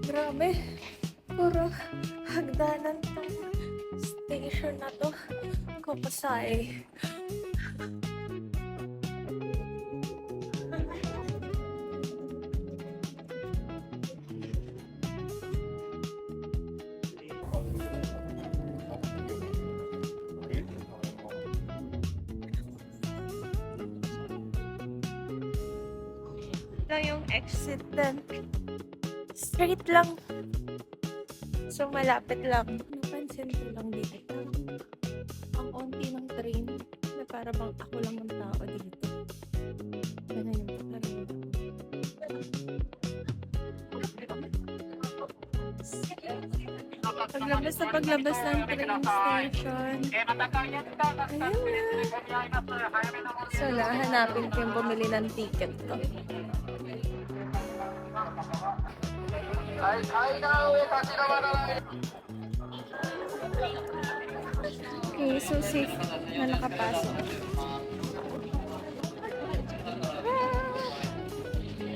Grabe. Puro hagdanan tong station na to. Kopasay. Ito yung exit din. Straight lang. So, malapit lang. Napansin ko lang dito. Ang onti ng train na para bang ako lang ang tao dito. Ganun yung pagkaroon. Paglabas na paglabas ng train station. Ayun na. So, nahanapin ko yung bumili ng ticket ko. Okay, so safe na nakapasok.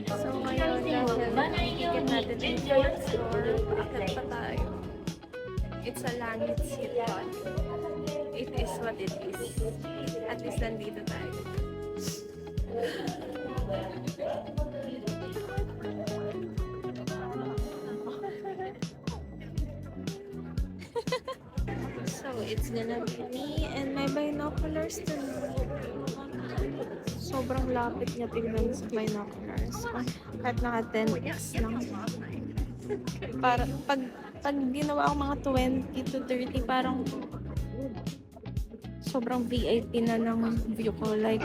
So ngayon, dahil ticket natin yung third floor, akit pa tayo. It's a langit sitcom. It is what it is. At least nandito tayo. So it's gonna be me and my binoculars tonight. Sobrang lapit niya tignan sa binoculars. Kahit naka 10x lang. Para pag ginawa ko mga 20 to 30, parang sobrang VIP na ng view ko. Like,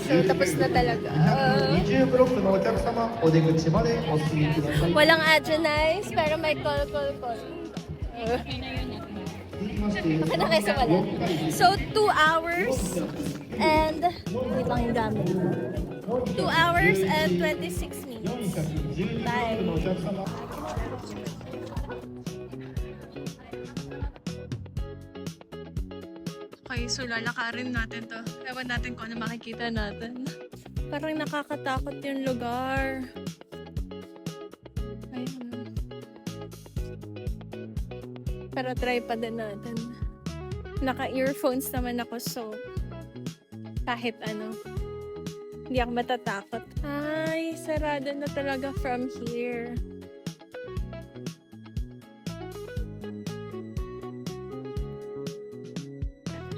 so, tapos na talaga. 20ブロックのお客様、お出口までお進みください。 Walang Adjonize, pero may call. Baka na kayo sa wala. So, 2 hours and... Wait lang yung gamit. 2 hours and 26 minutes. Bye. Okay, so lalakarin natin to. Ewan natin kung ano makikita natin. Parang nakakatakot yung lugar. Ayun. Pero try pa din natin. Naka-earphones naman ako, so kahit ano, hindi ako matatakot. Ay, sarado na talaga from here.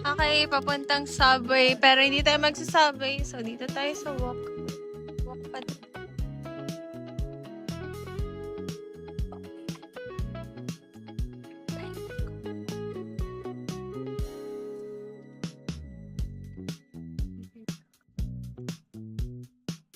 Okay, papuntang subway. Pero hindi tayo magsasubway. So, dito tayo sa walk.